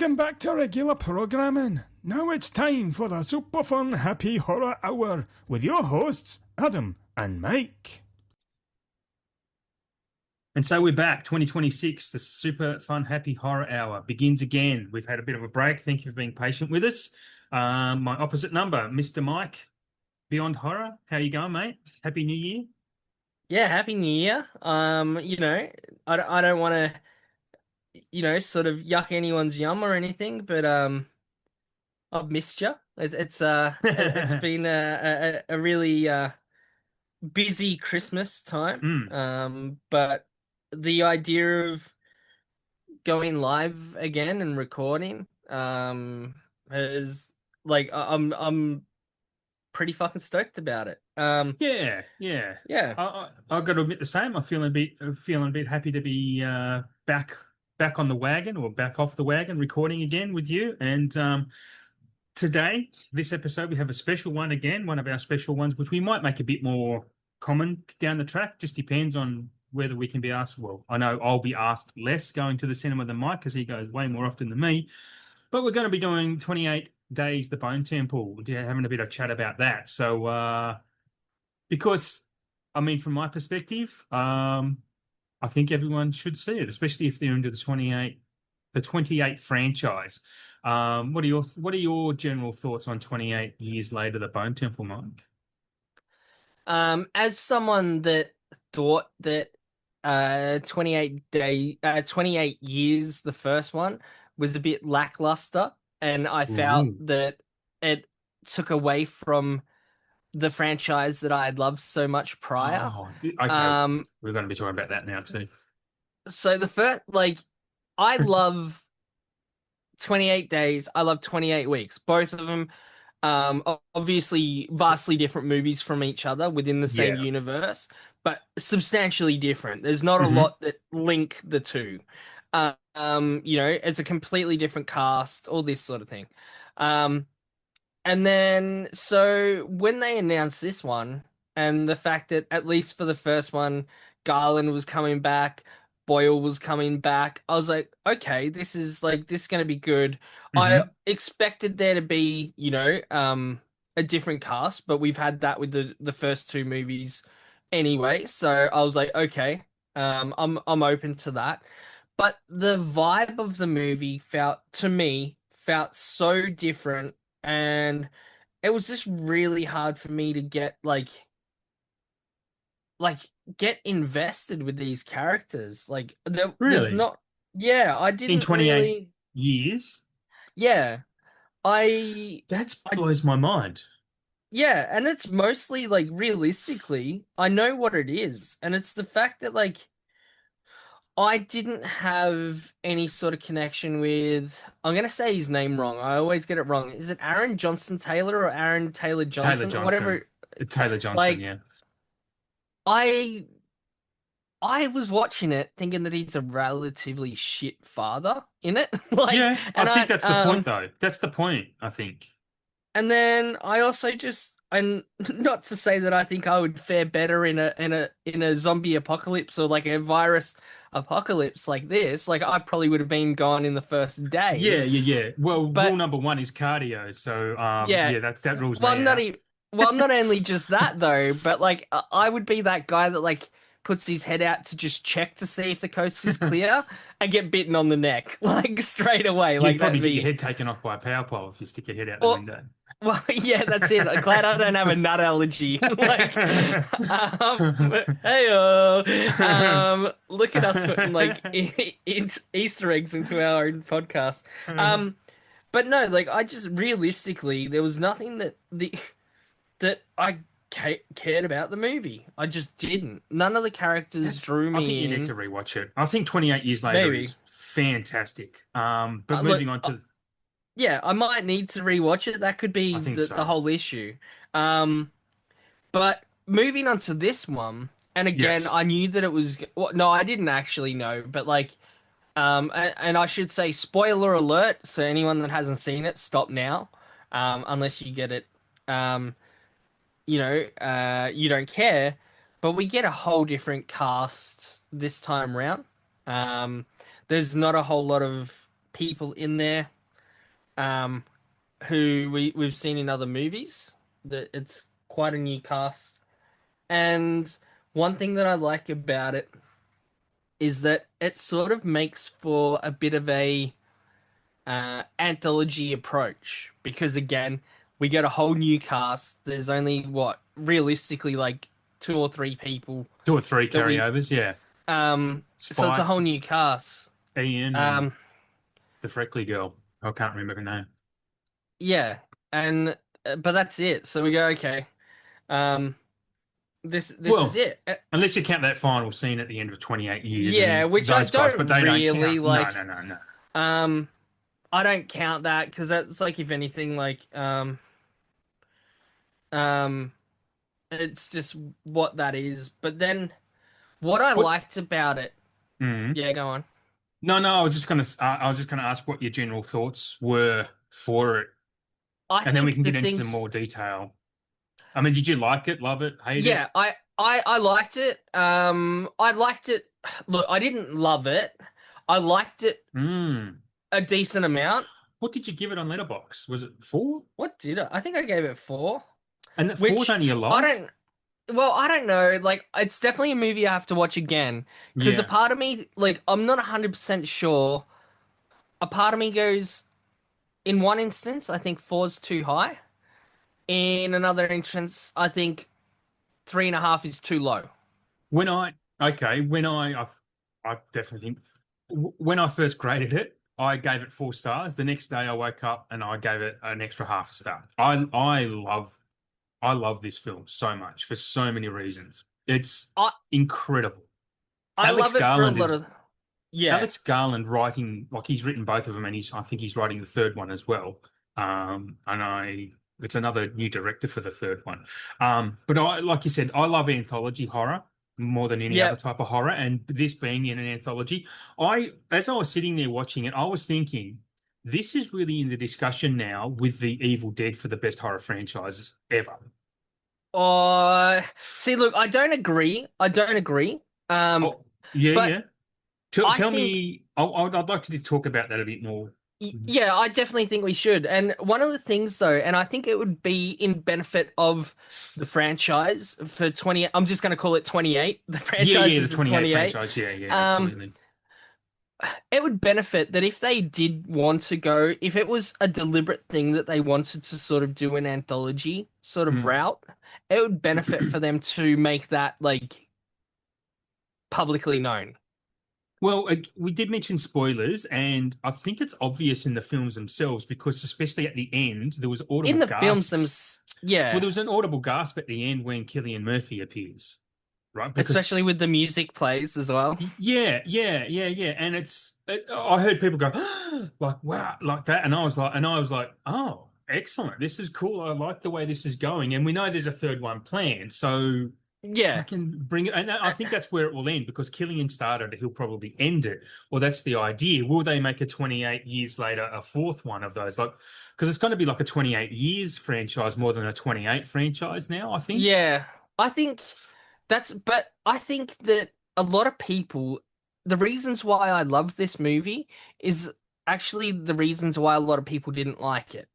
Welcome back to regular programming. Now it's time for the super fun happy horror hour with your hosts, Adam and Mike. And so we're back, 2026, the super fun happy horror hour begins again. We've had a bit of a break. Thank you for being patient with us. My opposite number, Mr. Mike, Beyond Horror. How you going, mate? Happy New Year. Yeah, Happy New Year. I don't want to, sort of yuck anyone's yum or anything, but I've missed you. It's been a really busy Christmas time. Mm. But the idea of going live again and recording is I'm pretty fucking stoked about it. Yeah, yeah. Yeah. I've got to admit the same. I'm feeling a bit happy to be back on the wagon or back off the wagon, recording again with you. And today, this episode, we have a special one again, one of our special ones, which we might make a bit more common down the track. Just depends on whether we can be asked. Well, I know I'll be asked less going to the cinema than Mike because he goes way more often than me. But we're going to be doing 28 Days the Bone Temple, having a bit of chat about that. So, because, I mean, from my perspective, I think everyone should see it, especially if they're into the 28 franchise. What are your general thoughts on 28 years later, the Bone Temple, Mike? As someone that thought that 28 years, the first one, was a bit lackluster, and I felt Ooh. that it took away from the franchise that I had loved so much prior. Okay. Um, We're going to be talking about that now too. so the first, I love 28 days. I love 28 weeks. Both of them, obviously vastly different movies from each other within the same Yeah. universe, but substantially different. There's not a Hmm. lot that link the two. It's a completely different cast, all this sort of thing. Um, and then so when they announced this one, and the fact that at least for the first one, Garland was coming back, Boyle was coming back, I was like, okay, this is gonna be good. I Hmm. expected there to be, a different cast, but we've had that with the first two movies anyway. So I was like, okay, I'm open to that. But the vibe of the movie felt so different, and it was just really hard for me to like get invested with these characters. There's Really? not. Yeah, I In didn't 28 really. years? Yeah, I That I blows my mind. yeah, and it's mostly like realistically, I know what it is, and it's the fact that I didn't have any sort of connection with. I'm gonna say his name wrong. I always get it wrong. Is it Aaron Johnson Taylor or Aaron Taylor Taylor Johnson or Johnson. whatever? Taylor Johnson, Like yeah. I I was watching it thinking that he's a relatively shit father in it. Yeah, I And think I that's the point, though. That's the point, I think. and then I also just, and not to say that I think I would fare better in a zombie apocalypse or like a virus apocalypse like this. Like I probably would have been gone in the first Yeah, day. yeah, yeah. Well, rule But number one is cardio. So, yeah, yeah, that rules well, me out. not only just that though, but I would be that guy that puts his head out to just check to see if the coast is clear and get bitten on the neck like straight away. You'd Like probably that'd get your be head taken off by a power pole if you stick your head out the or window. well, yeah, that's it. I'm glad I don't have a nut allergy. Hey, look at us putting Easter eggs into our own podcast. Um, but no, I just realistically, there was nothing that I cared about the movie. I just didn't. None of the characters drew I think you me need to in. rewatch it. I think 28 years later Maybe. is fantastic. But Look, moving on to, yeah, I might need to rewatch it. That could be I think the so. whole issue. Um. But moving on to this one, and again, Yes. I knew that it was. Well, no, I didn't actually know, but and I should say, spoiler alert. So anyone that hasn't seen it, stop now, unless you get it, um, you don't care. But we get a whole different cast this time round. Um, there's not a whole lot of people in there um, who we've seen in other movies. That it's quite a new cast. And one thing that I like about it is that it sort of makes for a bit of a anthology approach because again, we get a whole new cast. There's only what realistically like two or three people Two or three that we carryovers, yeah. so it's a Spike, whole new cast. Ian, and Um the Freckly girl. I can't remember her name. yeah, and but that's it. So we go okay. Um this is Well, it. unless you count that final scene at the end of 28 years Yeah, and which I those guys, but don't they don't really count. No, like. no, no, no. Um, I don't count that because that's like if anything, like um, it's just what that is. But then what I What? liked about it, Mm. yeah, go on. No, no. I was just gonna ask what your general thoughts were for it, I and then we think can the get into some things, more detail. I mean, did you like it, love it, hate it? yeah, I liked it. I liked it. Look, I didn't love it. I liked it Mm. a decent amount. What did you give it on Letterbox? Was it 4? What did I? I think I gave it four, And that four's which only a I like? don't. Well, I don't know. Like, it's definitely a movie I have to watch again because a Yeah. part of me, like, I'm not 100% sure. A part of me goes, in one instance, I think four's too high. In another instance, I think 3.5 is too low. When I okay, I definitely think when I first graded it, I gave it 4 stars. The next day, I woke up and I gave it an extra half a star. I love this film so much for so many reasons. It's I incredible. I Alex love it for a Garland lot is of, yeah. Alex Garland writing like he's written both of them, and I think he's writing the third one as well. And it's another new director for the third one. But I like you said, I love anthology horror more than any Yeah. other type of horror, and this being in an anthology, as I was sitting there watching it, I was thinking this is really in the discussion now with the Evil Dead for the best horror franchises ever. See, look, I don't agree. I don't agree. Oh, yeah, But yeah. I Tell think me, I'd like to talk about that a bit more. Yeah, I definitely think we should. And one of the things though, and I think it would be in benefit of the franchise for 20, I'm just going to call it 28. The Yeah, franchise yeah, the is 28 28. franchise. Yeah, yeah, Um, absolutely. it would benefit that if they did want to go, if it was a deliberate thing that they wanted to sort of do an anthology sort of Mm. route, it would benefit for them to make that like publicly known. Well, we did mention spoilers, and I think it's obvious in the films themselves because, especially at the end, there was In audible the films gasps. Well, yeah, there was an audible gasp at the end when Killian Murphy appears, right? especially Because with the music plays as well. yeah, yeah, yeah, yeah, and I heard people go like, "Wow," like that, and I was like, "Oh, excellent! This is cool. I like the way this is going." And we know there's a third one planned, so I Yeah. can bring it, and I think that's where it will end because Killian started it, he'll probably end it. Well, that's the idea. Will they make a 28 years later a fourth one of those? Like, because it's going to be like a 28 years franchise more than a 28 franchise now, I think. Yeah, I think but I think that a lot of people, the reasons why I love this movie is actually the reasons why a lot of people didn't like it.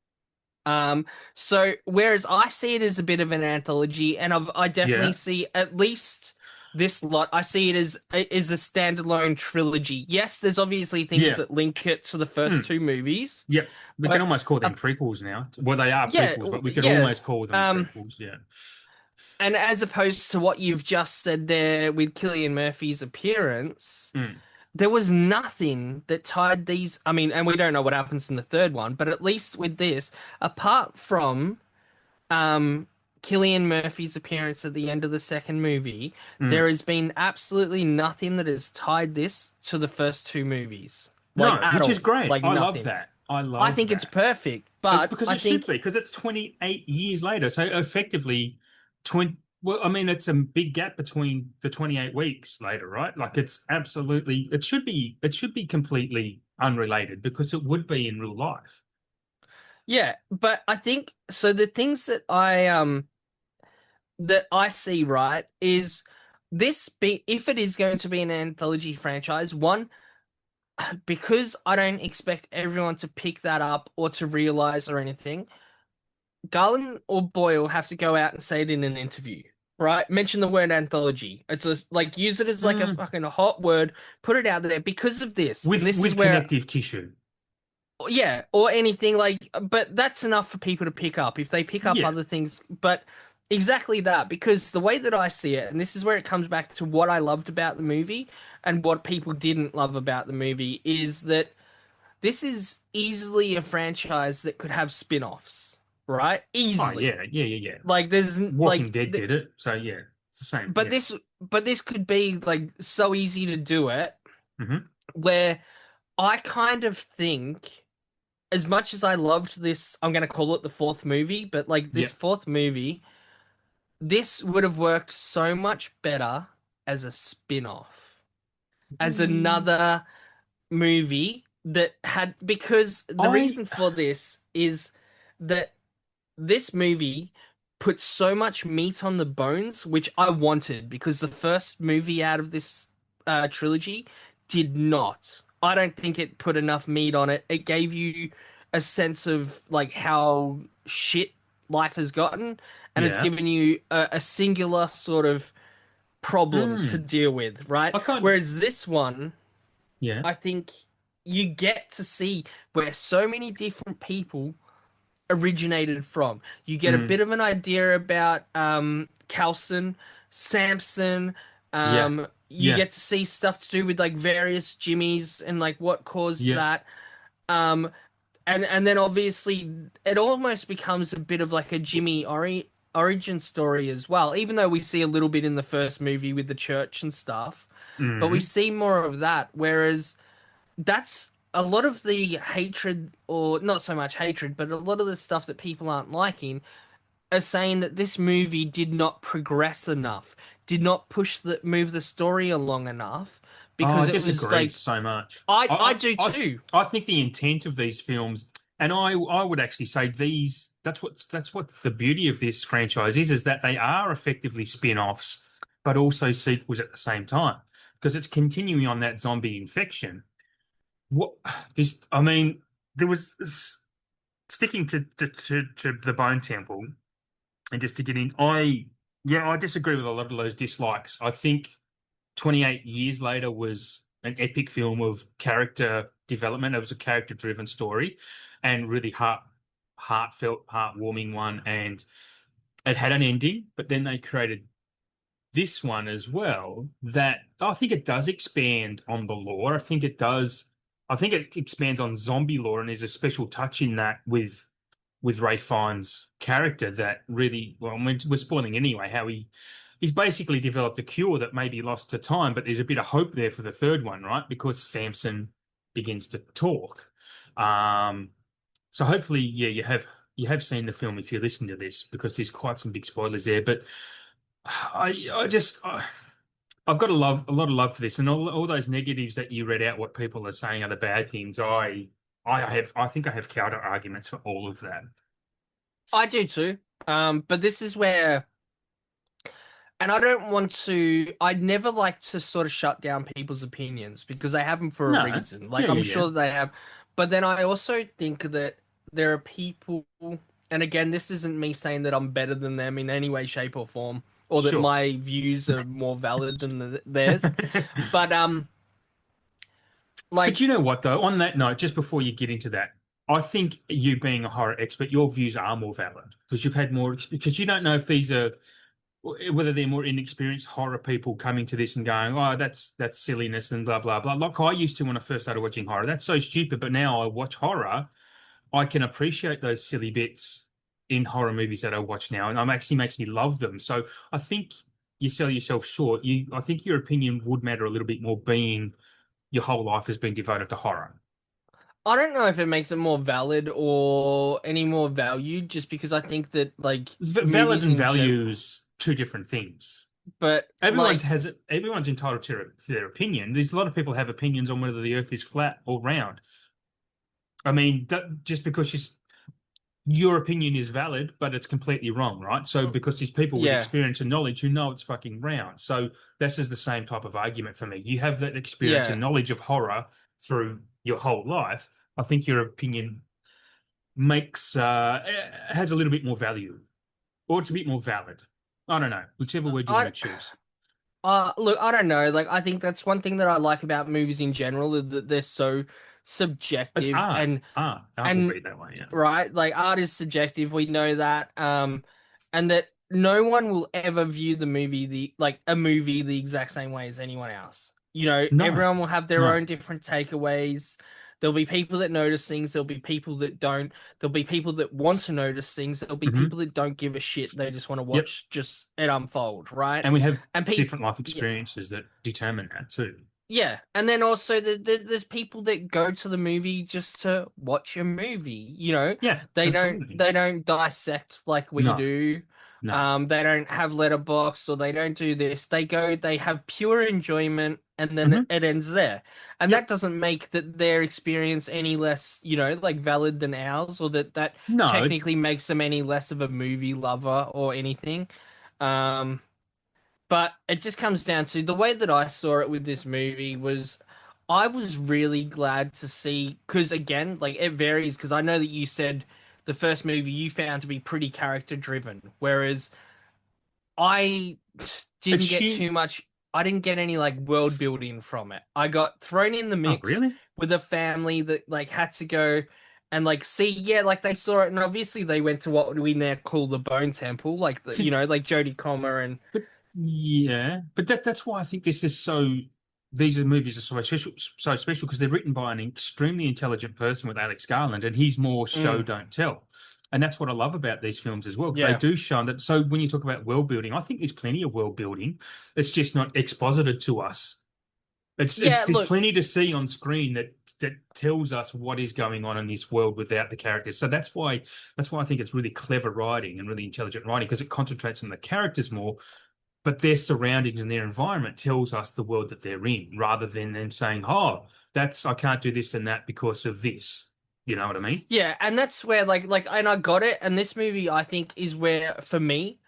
So whereas I see it as a bit of an anthology, and I definitely Yeah. see at least this lot, I see it as a standalone trilogy. Yes, there's obviously things Yeah. that link it to the first Mm. two movies, Yep. We can but almost call uh, them prequels now. Well, they are yeah, prequels, but we could yeah. almost call them Um, prequels. Yeah. And as opposed to what you've just said there with Killian Murphy's appearance, Mm. there was nothing that tied these. I mean, and we don't know what happens in the third one, but at least with this, apart from Killian Murphy's appearance at the end of the second movie, Mm. there has been absolutely nothing that has tied this to the first two movies. Like No, at which is all. great. Like I love nothing. that. I I love think it's that. perfect, but Because I it should think be, because it's 28 years later. So effectively, 20, well, I mean, it's a big gap between the 28 weeks later, right? Like it's absolutely, it should be completely unrelated because it would be in real life. yeah, but I think so the things that I see right is this be if it is going to be an anthology franchise, one, because I don't expect everyone to pick that up or to realize or anything, Garland or Boyle have to go out and say it in an interview, right? Mention the word anthology. It's just like use it as like a fucking hot word, put it out there because of this. And this is with where, connective tissue. yeah, or anything like, but that's enough for people to pick up if they pick up Yeah. other things. But exactly that, because the way that I see it, and this is where it comes back to what I loved about the movie and what people didn't love about the movie, is that this is easily a franchise that could have spin-offs, right? Oh Easily. yeah. Like there's Walking like Dead did it, so yeah, it's the same. but Yeah. this could be like so easy to do it, Hmm. where I kind of think, as much as I loved this, I'm gonna call it the fourth movie, but like Yeah. this fourth movie, this would have worked so much better as a spin-off, as another movie that had, because the I reason for this is that this movie put so much meat on the bones, which I wanted, because the first movie out of this trilogy did not. I don't think it put enough meat on it. It gave you a sense of like how shit life has gotten, and it's yeah. given you a singular sort of problem to Mm. deal with, right? I can't. Whereas this one, Yeah. I think you get to see where so many different people originated from. You get a Mm. bit of an idea about Calson, Samson. Yeah. You Yeah. get to see stuff to do with like various Jimmys and like what caused Yeah. that. Um, and then obviously it almost becomes a bit of like a origin story as well. Even though we see a little bit in the first movie with the church and stuff, but we Mm. see more of that. Whereas that's a lot of the hatred, or not so much hatred, but a lot of the stuff that people aren't liking are saying that this movie did not progress enough, did not move the story along enough, Oh, because I it was disagree like so much. I do too. I think the intent of these films, and I would actually say these. That's what the beauty of this franchise is that they are effectively spin-offs, but also sequels at the same time because it's continuing on that zombie infection. What this? I mean, there was sticking to the Bone Temple, and just to get in. I disagree with a lot of those dislikes. I think 28 years later was an epic film of character development. It was a character-driven story and really heartfelt, heartwarming one. And it had an ending, but then they created this one as well that I think it does expand on the lore. I think it does. I think it expands on zombie lore, and there's a special touch in that with Ray Fiennes' character that really, well, we're spoiling anyway, how he's basically developed a cure that may be lost to time, but there's a bit of hope there for the third one, right? Because Samson begins to talk. So hopefully, yeah, you have seen the film if you listen to this, because there's quite some big spoilers there. But I've got a lot of love for this, and all those negatives that you read out, what people are saying are the bad things. I think I have counter arguments for all of that. I do too. But this is where, and I don't want to, I'd never like to sort of shut down people's opinions because they have them for a No, reason. Like, yeah, I'm yeah, sure they have. But then I also think that there are people, and again, this isn't me saying that I'm better than them in any way, shape, or form, or that sure. my views are more valid than theirs. But, But like, you know what, though? On that note, just before you get into that, I think you being a horror expert, your views are more valid because you've had more, because you don't know if these are, whether they're more inexperienced horror people coming to this and going, oh, that's silliness and blah, blah, blah. Like I used to when I first started watching horror. That's so stupid. But now I watch horror, I can appreciate those silly bits in horror movies that I watch now, and it actually makes me love them. So I think you sell yourself short. I think your opinion would matter a little bit more, being your whole life has been devoted to horror. I don't know if it makes it more valid or any more valued, just because I think that, like, Valid movies and in general, values, two different things. but like, Everyone's entitled to their opinion. There's a lot of people have opinions on whether the Earth is flat or round. I mean, just because your opinion is valid, but it's completely wrong, right? So because there's people with yeah, experience and knowledge who know it's fucking round. So this is the same type of argument for me. You have that experience yeah. and knowledge of horror, through your whole life, I think your opinion makes has a little bit more value, or it's a bit more valid. I don't know, whichever word you want I to choose. look, I don't know. Like, I think that's one thing that I like about movies in general, is that they're so It's subjective art. and Art will and be that way. Yeah. right, like art is subjective. We know that, and that no one will ever view the movie a movie the exact same way as anyone else. You know, No, everyone will have their no. own different takeaways. There'll be people that notice things. There'll be people that don't. There'll be people that want to notice things. There'll be Hmm. people that don't give a shit. They just want to Yep. watch just it unfold, right? And we have And people, different life experiences that determine that too. yeah, and then also there's people that go to the movie just to watch a movie. You know, Yeah, they don't absolutely. they don't dissect like we No, do. no. They don't have letterbox or they don't do this. They go, they have pure enjoyment, and then Hmm. it ends there. And Yep. that doesn't make that their experience any less, like valid than ours, or that No. technically makes them any less of a movie lover or anything. Um, but it just comes down to the way that I saw it with this movie was I was really glad to see, because again, like it varies, because I know that you said the first movie you found to be pretty character driven, whereas I didn't It's get you. too much. I didn't get any like world building from it. I got thrown in the Oh, mix really? with a family that like had to go and like see, yeah, like they saw it, and obviously they went to what we now call the Bone Temple, like See, like Jodie Comer and but yeah, but that's why I think this is so. These are movies are so special because they're written by an extremely intelligent person with Alex Garland, and he's more show mm, don't tell. And that's what I love about these films as well, because they yeah. do show that. So when you talk about world building, I think there's plenty of world building. It's just not exposited to us. It's Yeah, there's look, plenty to see on screen that tells us what is going on in this world without the characters. So that's why I think it's really clever writing and really intelligent writing, because it concentrates on the characters more, but their surroundings and their environment tells us the world that they're in, rather than them saying, "Oh, that's I can't do this and that because of this." You know what I mean? yeah, and that's where and I got it, and this movie I think is where for me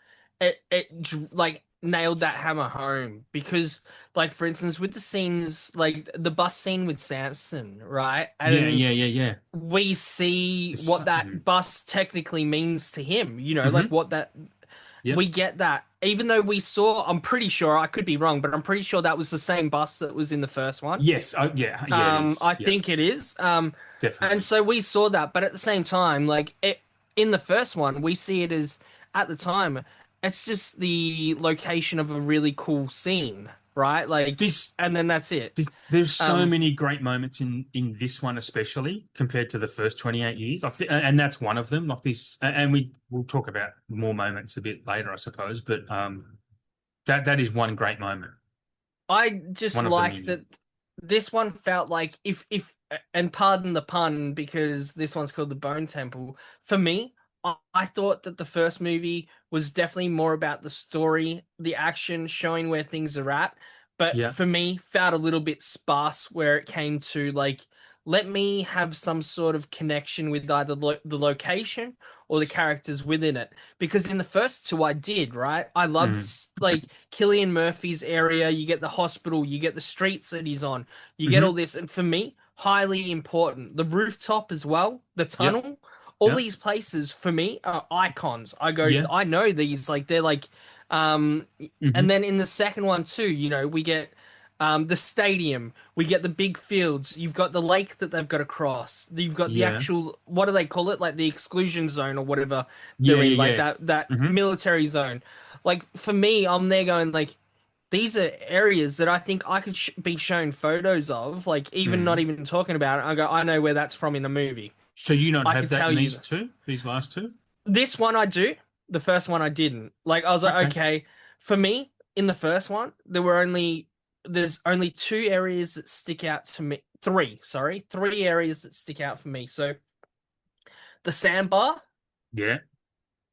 like nailed that hammer home because like for instance with the scenes like the bus scene with Samson, right? Yeah, And yeah, yeah, yeah. we see It's, what that bus technically means to him, like mm-hmm. what that we Yep. get that even though we saw, I'm pretty sure, I could be wrong, but I'm pretty sure that was the same bus that was in the first one. Yes. Yeah. Yeah. It is. I Yeah. think it is. And Definitely. so we saw that, but at the same time, like it in the first one, we see it as at the time, it's just the location of a really cool scene, right? Like, This and then that's it. There's so Um, many great moments in this one, especially compared to the first 28 years. I think, and that's one of them. Like this, and we'll talk about more moments a bit later, I suppose. But that is one great moment, I just one of the like many. that this one felt like if and pardon the pun because this one's called the Bone Temple. For me, I thought that the first movie was definitely more about the story, the action, showing where things are at. But Yeah. for me, felt a little bit sparse where it came to like let me have some sort of connection with either the location or the characters within it. Because in the first two, I did, right? I loved Mm. like Killian Murphy's area. You get the hospital, you get the streets that he's on, you get all Hmm. this. And for me, highly important. The rooftop as well, the Yep. tunnel, all Yep. these places for me are icons. Yeah. I know these, like they're like, um, and Hmm. then in the second one too, we get the stadium, we get the big fields, you've got the lake that they've got to cross, you've got the Yeah. actual, what do they call it? Like the exclusion zone or whatever they're Yeah. in, like Yeah. that Yeah. Hmm. military zone. Like for me, I'm there going like, these are areas that I think I could be shown photos of, like even not Mm. even talking about it. I go, I know where that's from in the movie. So you don't I have could that tell in you these that. two, these last two? This one I do. The first one I didn't. Like I was like, Okay. okay. For me, in the first one, there's only two areas that stick out to me. Three, sorry, three areas that stick out for me. So the sandbar Yeah.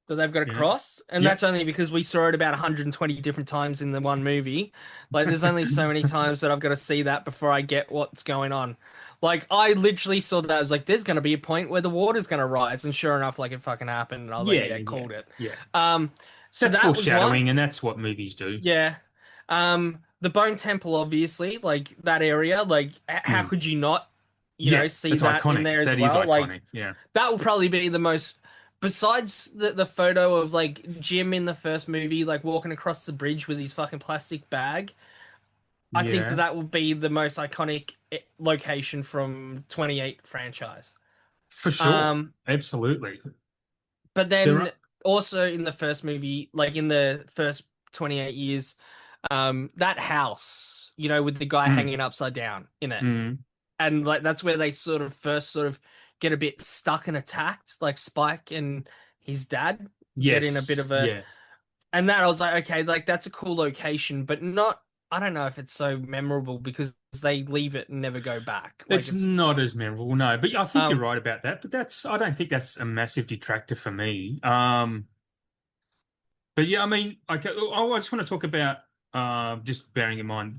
that they've got to Yeah. cross, and Yep. that's only because we saw it about 120 different times in the one movie. Like, there's only so many times that I've got to see that before I get what's going on. Like, I literally saw that. I was like, there's going to be a point where the water's going to rise, and sure enough, like, it fucking happened, and I was like, Yeah. yeah, Yeah. Yeah. called it. Yeah. Um, so That's that was one. foreshadowing, and that's what movies do. Yeah. The Bone Temple, obviously, like that area, like how Mm. could you not Yeah, see it's that in iconic. there as That is well. Like iconic. Yeah. that will probably be the most, besides the photo of like Jim in the first movie, like walking across the bridge with his fucking plastic bag. I think that Yeah, that will be the most iconic location from 28 franchise. for sure. Um, Absolutely. but There then are. also in the first movie, like in the first 28 years, that house, with the guy Mm, hanging upside down in it. mm, And like that's where they sort of first sort of get a bit stuck and attacked, like Spike and his dad get in a bit yes. of a, Yeah. and that I was like, okay, like that's a cool location, but not, I don't know if it's so memorable because they leave it and never go back. Like It's it's not as memorable, no. But I think you're um right about that. But I don't think that's a massive detractor for me. But yeah, I mean, I just want to talk about just bearing in mind,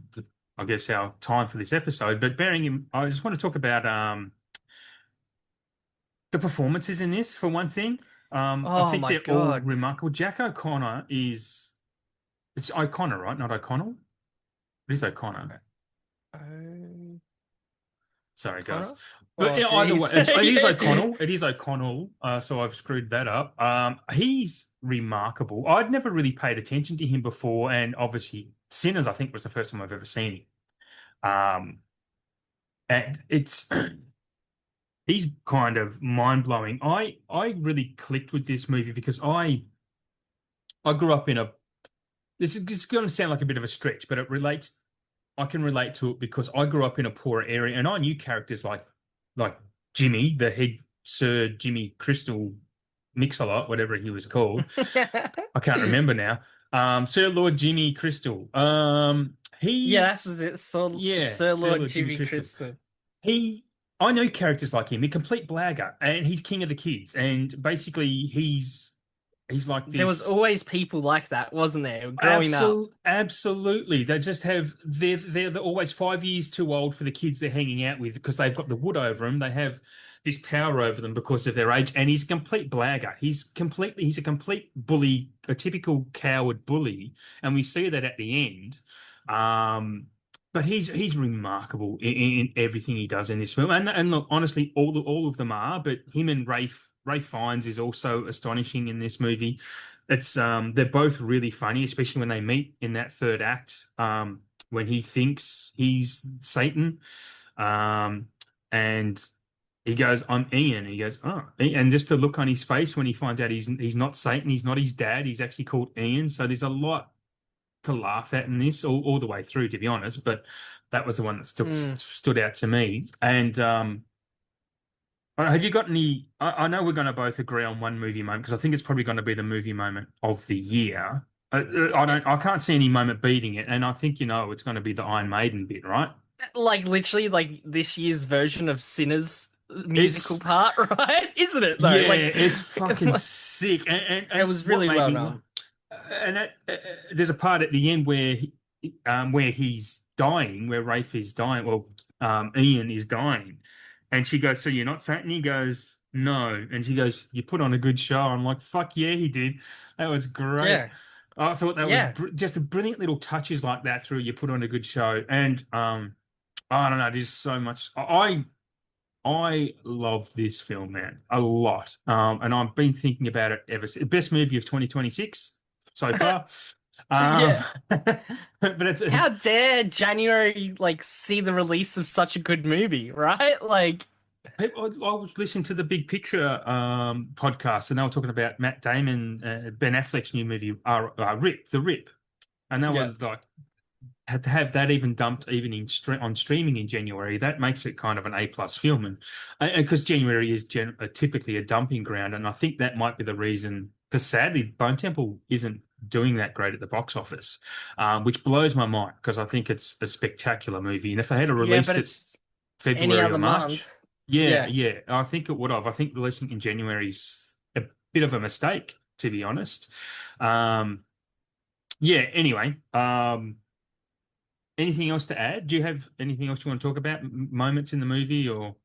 I guess, our time for this episode. But I just want to talk about the performances in this for one thing. I oh think my they're all God. remarkable. Jack O'Connor it's O'Connor, right? Not O'Connell. It is O'Connor. Oh, Sorry, guys. Connor? But Oh yeah, either way, jeez. it is Yeah. O'Connell. It is O'Connell. So I've screwed that up. He's remarkable. I'd never really paid attention to him before, and obviously, Sinners, I think, was the first time I've ever seen him. And it's he's kind of mind blowing. I really clicked with this movie because I grew up in a. This is going to sound like a bit of a stretch, but it relates. I can relate to it because I grew up in a poorer area, and I knew characters like Jimmy, the head Sir Jimmy Crystal Mix-a-Lot, whatever he was called. I can't remember now. Sir Lord Jimmy Crystal. Yeah, He, that's it. So yeah, Sir Sir Lord Lord Jimmy Jimmy Crystal. Crystal. He, I know characters like him. A complete blagger, and he's king of the kids. And basically, he's like There was this. always people like that, wasn't there, growing up? Absolutely. They just have they're always 5 years too old for the kids they're hanging out with because they've got the wood over them. They have this power over them because of their age, and he's a complete blagger. He's a complete bully, a typical coward bully, and we see that at the end. But he's remarkable in everything he does in this film, and look, honestly, all of them are. But him and Rafe Fiennes is also astonishing in this movie. It's they're both really funny, especially when they meet in that third act, when he thinks he's Satan. And he goes, "I'm Ian." He goes, "Oh," and just the look on his face when he finds out he's not Satan, he's not his dad, he's actually called Ian. So there's a lot to laugh at in this all the way through, to be honest. But that was the one that Mm. stood out to me. And have you got any? I know we're going to both agree on one movie moment because I think it's probably going to be the movie moment of the year. I can't see any moment beating it, and I think it's going to be the Iron Maiden bit, right? Like literally, like this year's version of Sinners musical It's part, right? Isn't it though? Yeah, Like, it's fucking sick, and it was what really made well me, done. and there's a part at the end where he's dying, where Rafe is dying, well, Ian is dying, and she goes, "So you're not Satan?" He goes, "No," and she goes, "You put on a good show." I'm like, "Fuck yeah, he did. That was great." Yeah, I thought that was yeah. just a brilliant little touches like that through. You put on a good show, and I don't know. There's so much. I love this film, man, a lot. And I've been thinking about it ever since. Best movie of 2026 so far. Um, Yeah. but it's How dare January like see the release of such a good movie, right? Like, I was listening to the Big Picture podcast, and they were talking about Matt Damon, Ben Affleck's new movie, The Rip, and they yeah, were like, had to have that even dumped even on streaming in January, that makes it kind of an A+ film, and because January is typically a dumping ground, and I think that might be the reason. Because sadly, Bone Temple isn't doing that great at the box office, which blows my mind because I think it's a spectacular movie, and if they had yeah, released but it it's any February or other March, month. yeah, Yeah. yeah, I think it would have. I think releasing in January is a bit of a mistake, to be honest. Um, yeah. Anyway, anything else to add? Do you have anything else you want to talk about? Moments in the movie, or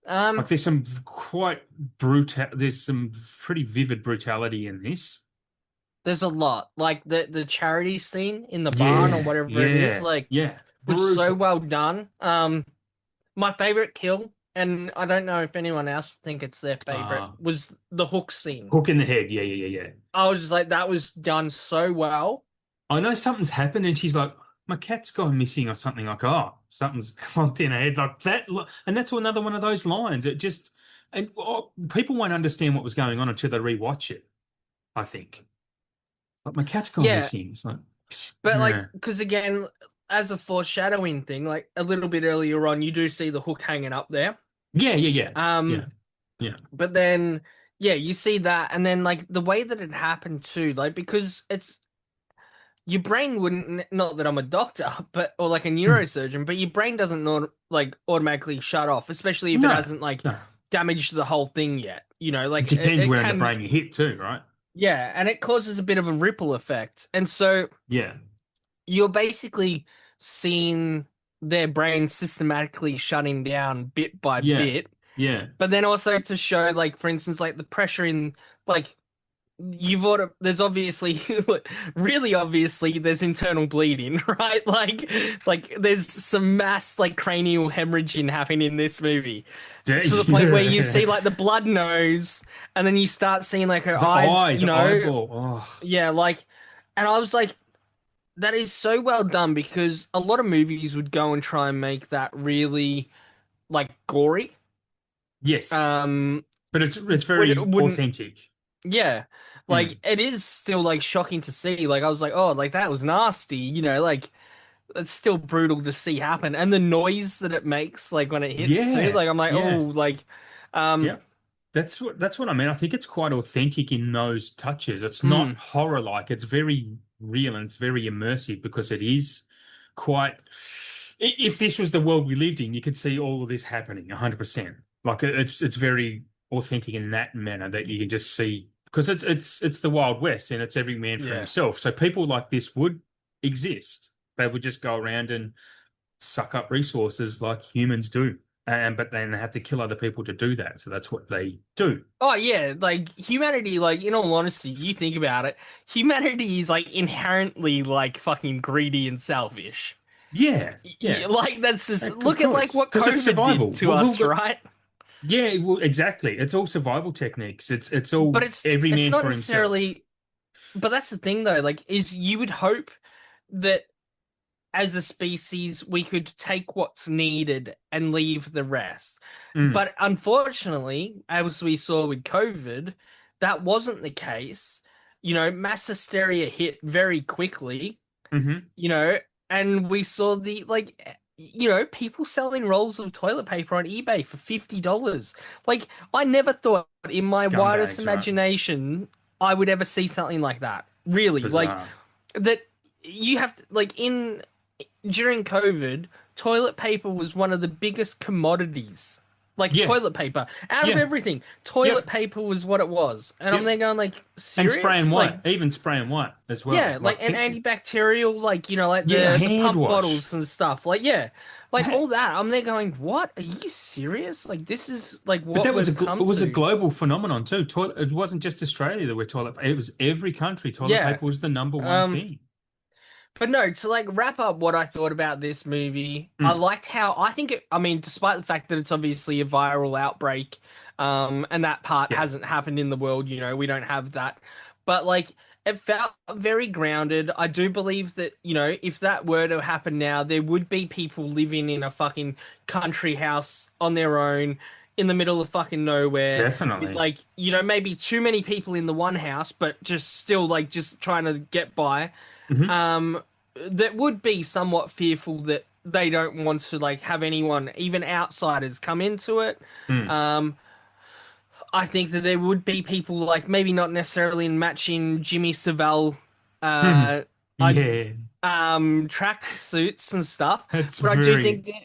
like Um, there's some quite brutal. There's some pretty vivid brutality in this. there's a lot. Like the charity scene in the barn or Yeah, whatever it is, yeah, like yeah. was so Brutal. well done. My favorite kill and I don't know if anyone else think it's their favorite, Uh, was the Hook scene. Hook in the head. Yeah, yeah, yeah, yeah. I was just like, that was done so well. I know something's happened, and she's like, "My cat's gone missing," or something like, "Oh, something's clogged in her head," like that. And that's another one of those lines. It just, and people won't understand what was going on until they rewatch it. I think, like, my cat's gone Yeah, missing. It's like, but like, yeah, because again, as a foreshadowing thing, like a little bit earlier on, you do see the Hook hanging up there. yeah, yeah, yeah, Um, yeah, yeah. but then, yeah, you see that, and then like the way that it happened too, like because it's your brain wouldn't, not that I'm a doctor, but or like a Hmm. neurosurgeon, but your brain doesn't not like automatically shut off, especially if it No, hasn't like no. damaged the whole thing yet. You know, It like depends it where in the can, brain you hit too, right? yeah, and it causes a bit of a ripple effect, and so Yeah, you're basically seeing their brain systematically shutting down bit by yeah, bit, yeah, but then also to show, like, for instance, like the pressure in, like, there's obviously really obviously there's internal bleeding, right? Like there's some mass like cranial hemorrhaging happening in this movie to the point where you see yeah. like the blood nose, and then you start seeing like her The eyes, eye, the eyeball. Oh, yeah, like, and I was like, that is so well done, because a lot of movies would go and try and make that really like gory. yes, Um, but it's very wouldn't, authentic. yeah, like Mm. it is still like shocking to see. Like I was like, oh, like that was nasty, like it's still brutal to see happen, and the noise that it makes, like when it hits too. Yeah, Like I'm like, oh, yeah, like, um, yeah. That's what I mean. I think it's quite authentic in those touches. It's not mm, horror like. It's very real and it's very immersive because it is quite. If this was the world we lived in, you could see all of this happening 100%. Like it's very authentic in that manner that you can just see because it's the Wild West and it's every man for yeah. himself. So people like this would exist. They would just go around and suck up resources like humans do. And but then they have to kill other people to do that. So that's what they do. Oh yeah, like humanity, like in all honesty, you think about it, humanity is like inherently like fucking greedy and selfish. Yeah, yeah, Like that's just, of look at like course, what because it's COVID did survival. to us, But right? yeah, well, exactly. It's all survival techniques. It's But all every it's man not for himself. necessarily, but that's the thing though, like is you would hope that as a species we could take what's needed and leave the rest. Mm, But unfortunately, as we saw with COVID, that wasn't the case. Mass hysteria hit very quickly, hmm. you know, and we saw the like people selling rolls of toilet paper on eBay for $50. Like I never thought in my wildest Scumbags, right? imagination I would ever see something like that. It's Really, like bizarre. that you have to, like, in during COVID, toilet paper was one of the biggest commodities. Like Yeah, toilet paper, out of yeah, everything, toilet yep, paper was what it was. And I'm yep. there going like, And spraying serious? Like, white, even spraying white as well. yeah, like Like an think, antibacterial, like, like yeah, the hand pump wash. bottles and stuff. Like, yeah, like all that. I'm there going, what? Are you serious? Like, this is like But what that was we've it come was a to. global phenomenon too. Toilet, it wasn't just Australia that were toilet. It was every country. Toilet Yeah. paper was the number one Um, thing. But no, to like wrap up what I thought about this movie, I Mm, liked how, I think I mean, despite the fact that it's obviously a viral outbreak, and that part yeah. hasn't happened in the world, we don't have that. But like it felt very grounded. I do believe that, if that were to happen now, there would be people living in a fucking country house on their own in the middle of fucking nowhere. With, Definitely. like, maybe too many people in the one house, but just still like just trying to get by, Hmm. um that would be somewhat fearful that they don't want to like have anyone, even outsiders, come into it. Mm. um I think that there would be people, like, maybe not necessarily in matching Jimmy Savile uh I Yeah, track suits and stuff, it's but I do very think that,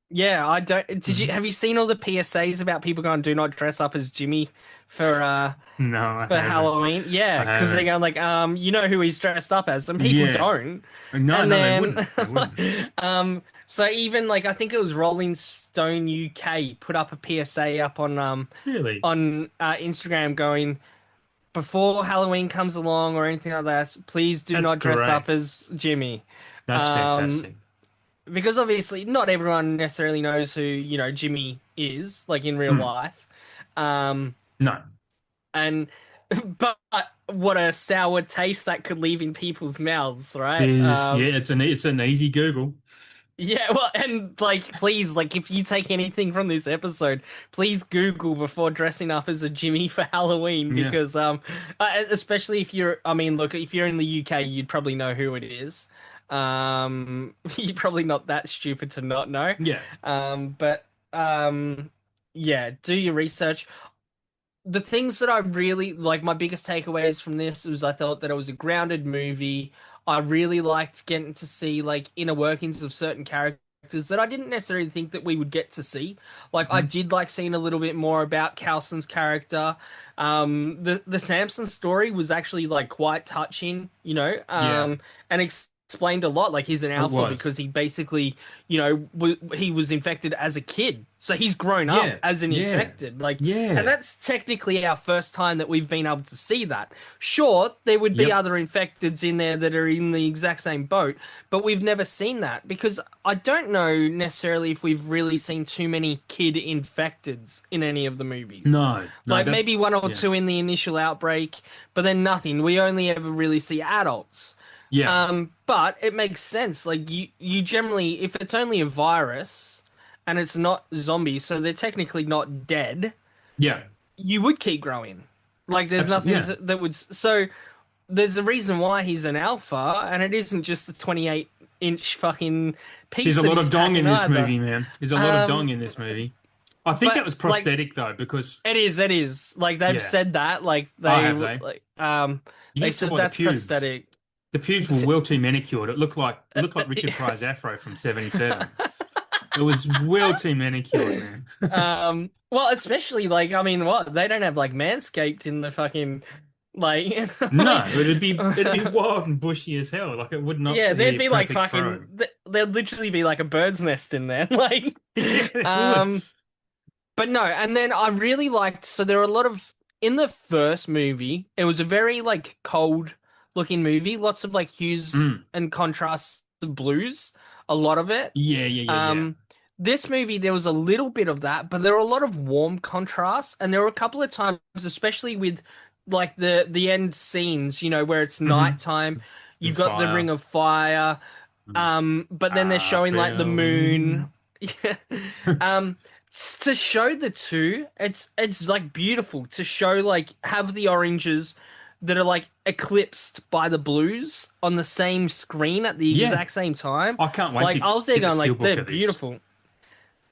yeah, I don't, have you seen all the PSAs about people going, do not dress up as Jimmy for no, I for haven't. Halloween? Yeah, I because they're haven't. going like, who he's dressed up as, and people Yeah. don't. No, And no, they then, wouldn't. They wouldn't. so even like I think it was Rolling Stone UK put up a PSA up Really? on Instagram going, before Halloween comes along or anything like that, please do That's not dress great. up as Jimmy. That's Um, fantastic. because obviously not everyone necessarily knows who, Jimmy is, like in real Mm. life. Um, No. and but what a sour taste that could leave in people's mouths, right? There's yeah, it's an easy Google. Yeah, well, and like, please, like, if you take anything from this episode, please Google before dressing up as a Jimmy for Halloween, Yeah. because especially if I mean, look, if you're in the UK, you'd probably know who it is. You're probably not that stupid to not know. Yeah. But yeah, do your research. The things that I really like, my biggest takeaways from this was I thought that it was a grounded movie. I really liked getting to see like inner workings of certain characters that I didn't necessarily think that we would get to see. Like I Mhm. did like seeing a little bit more about Coulson's character. The Samson story was actually like quite touching, Yeah. and explained a lot. Like he's an It alpha was. because he basically, he was infected as a kid, so he's grown up Yeah. as an Yeah. infected. Like, and Yeah. that's technically our first time that we've been able to see that. Sure, there would be Yep. other infecteds in there that are in the exact same boat, but we've never seen that because I don't know necessarily if we've really seen too many kid infecteds in any of the movies. No. No. Like maybe one or yeah. two in the initial outbreak, but then nothing. We only ever really see adults. Yeah. But it makes sense. Like you generally, if it's only a virus and it's not zombies, so they're technically not dead, Yeah. you would keep growing. Like there's nothing Yeah. that would. So there's a reason why he's an alpha, and it isn't just the 28-inch fucking piece. There's a that lot he's of dong in packing this either. movie, man. There's a lot of dong in this movie. I think but, that was prosthetic though, because It is. Like they've Yeah. said that. Like have they? like you they used to said buy the that's pubes. prosthetic. The pubes were well too manicured. It looked like Richard Pryor's afro from '77. It was well too manicured, man. Well, especially like I mean, what they don't have like Manscaped in the fucking like No, it'd be wild and bushy as hell. Like it would not. yeah, be there'd a be like perfect fucking throw. there'd literally be like a bird's nest in there, like It would. but no, and then I really liked. So there are a lot of in the first movie. It was a very like cold looking movie. Lots of like hues Mm. and contrasts of blues. A lot of it. Yeah. This movie there was a little bit of that, but there were a lot of warm contrasts, and there were a couple of times, especially with like the end scenes, where it's nighttime. You've got the Fire. Ring of Fire, but then they're showing like the moon. um, to show the two, it's like beautiful to show like have the oranges that are like eclipsed by the blues on the same screen at the Yeah. exact same time. I can't wait Like to I was there get the going like steelbook they're of this. beautiful.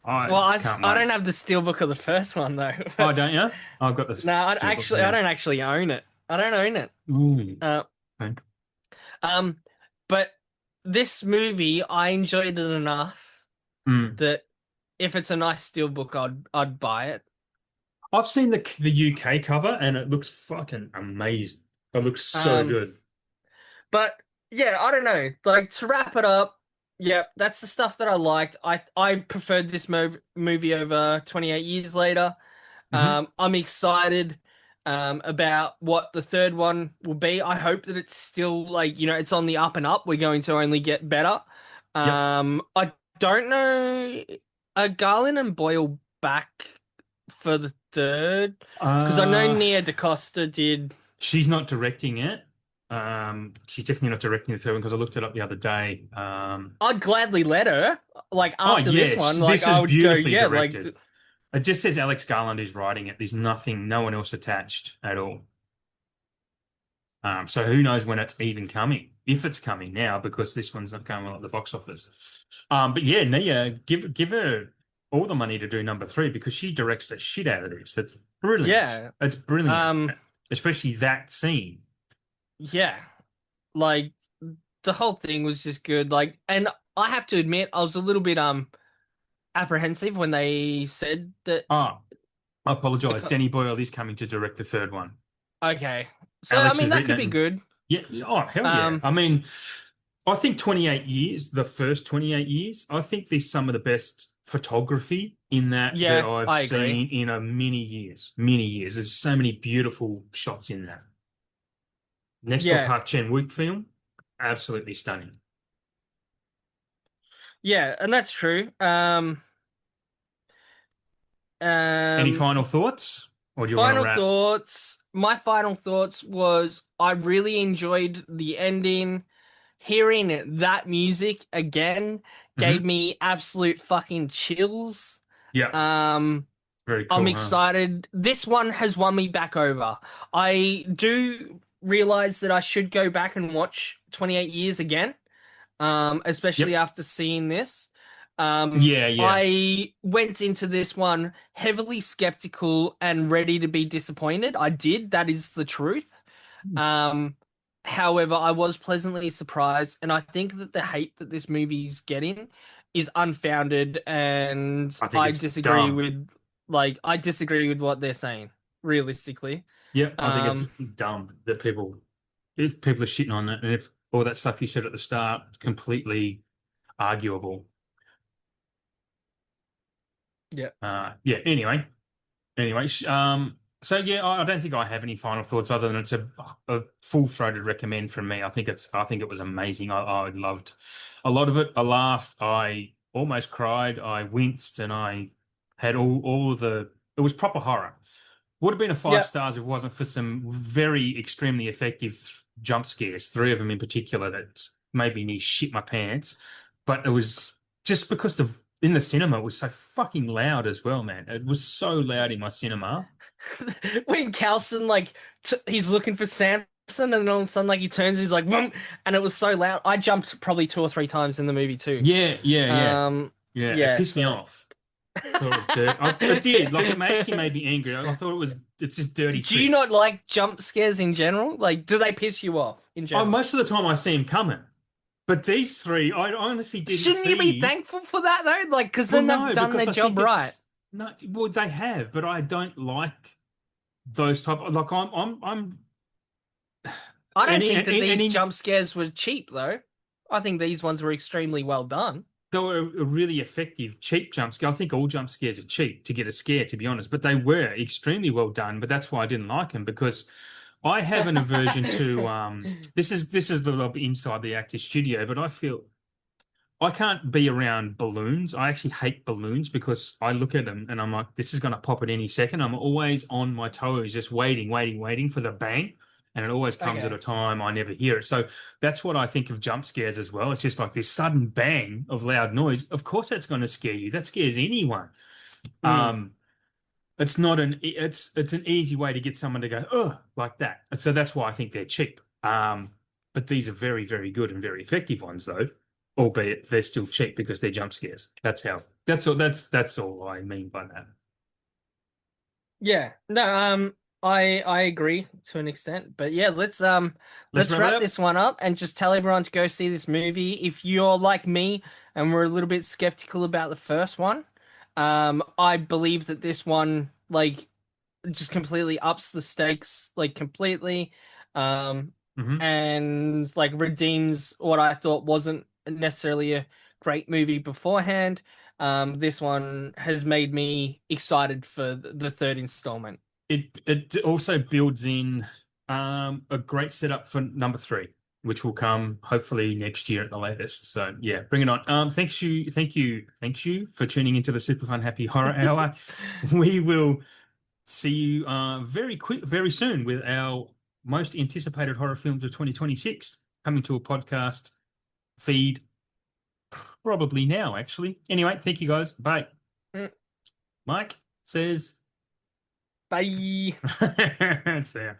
I I can't I wait. don't have the steelbook of the first one though. Oh, don't you? I've got the. No, I steelbook, don't actually own it. I don't own it. Ooh. Uh, Okay. but this movie, I enjoyed it enough Mm. that if it's a nice steelbook, I'd buy it. I've seen the UK cover and it looks fucking amazing. It looks so good. But yeah, I don't know. Like to wrap it up, yeah, that's the stuff that I liked. I preferred this movie over 28 Years Later. Mhm. I'm excited about what the third one will be. I hope that it's still like, it's on the up and up. We're going to only get better. I don't know. Are Garland and Boyle back for the third? Because I know Nia DaCosta did. She's not directing it. She's definitely not directing the third one because I looked it up the other day. I'd gladly let her. Like after yes, this one, like this I is would go, beautifully yeah, directed. like It just says Alex Garland is writing it. There's no one else attached at all. So who knows when it's even coming? If it's coming now, because this one's not going well at the box office. But yeah, Nia, give her all the money to do number 3 because she directs the shit out of this. It's brilliant. Yeah. It's brilliant. Especially that scene. yeah, like the whole thing was just good. Like, and I have to admit, I was a little bit apprehensive when they said that. I apologize. The co- Danny Boyle is coming to direct the third one. Okay, so Alex I mean has that could written be it. good. Yeah. Oh, hell yeah. I mean, I think 28 years, the first 28 years, I think there's some of the best photography in that Yeah, that I've I agree. seen in a many years. Many years. There's so many beautiful shots in that. Next to Yeah. a Park Chan-wook film, absolutely stunning. Yeah, and that's true. Any Um, final thoughts, or do you want to Final wrap? thoughts. My final thoughts was I really enjoyed the ending. Hearing that music again gave Hmm. me absolute fucking chills. Yeah, Um, very I'm cool, huh? excited. This one has won me back over. I do realize that I should go back and watch 28 Years again, especially Yep. after seeing this. Yeah, yeah. I went into this one heavily skeptical and ready to be disappointed. I did. That is the truth. Um, However, I was pleasantly surprised, and I think that the hate that this movie's getting is unfounded, and I think it's dumb. I disagree with what they're saying, realistically. Yeah, I think it's Um, dumb that if people are shitting on it, and if all that stuff you said at the start, completely arguable. yeah. Yeah. Anyway. So yeah, I don't think I have any final thoughts other than it's a full-throated recommend from me. I think it was amazing. I loved a lot of it. I laughed. I almost cried. I winced, and I had all of the. It was proper horror. Would have been a five Yeah. stars if it wasn't for some very extremely effective jump scares. Three of them in particular that made me near shit my pants. But it was just because in the cinema it was so fucking loud as well, man. It was so loud in my cinema. When Carlson he's looking for Samson, and then all of a sudden he turns and he's like, "Vroom," and it was so loud. I jumped probably two or three times in the movie too. Yeah, yeah, yeah, Um, yeah. It yeah. pissed me So, off. I thought it was dirt. It did. Like it actually made me angry. I thought it's just dirty do you not tricks. like jump scares in general? Like, do they piss you off in Oh, general? most of the time I see him coming, but these three I honestly didn't Shouldn't you be see. thankful for that though? Like, because Well, then they've no, done their because I job think right. it's no. Well, they have, but I don't like those type. Like I'm I don't any think that these any jump scares were cheap though. I think these ones were extremely well done. they were a really effective cheap jump scare. I think all jump scares are cheap to get a scare, to be honest, but they were extremely well done. But that's why I didn't like them because I have an aversion to this is the inside the actor studio, but I feel I can't be around balloons. I actually hate balloons because I look at them and I'm like, this is going to pop at any second. I'm always on my toes, just waiting for the bang. And it always comes at Okay. a time I never hear it. So that's what I think of jump scares as well. It's just like this sudden bang of loud noise. Of course, that's going to scare you. That scares anyone. Mm. Um, it's an easy way to get someone to go, oh, like that. And so that's why I think they're cheap. But these are very, very good and very effective ones, though, albeit they're still cheap because they're jump scares. That's all I mean by that. Yeah. No, I agree to an extent. But yeah, Let's let's wrap it wrap up. this one up and just tell everyone to go see this movie. If you're like me and we're a little bit skeptical about the first one, I believe that this one just completely ups the stakes completely. Um Hmm. and redeems what I thought wasn't necessarily a great movie beforehand. This one has made me excited for the third installment. It also builds in a great setup for number three, which will come hopefully next year at the latest. So yeah, bring it on. Thank you for tuning into the Super Fun Happy Horror Hour. We will see you very soon with our most anticipated horror films of 2026 coming to a podcast feed probably now, actually. Anyway, thank you guys. Bye. Mm, Mike says bye. see ya.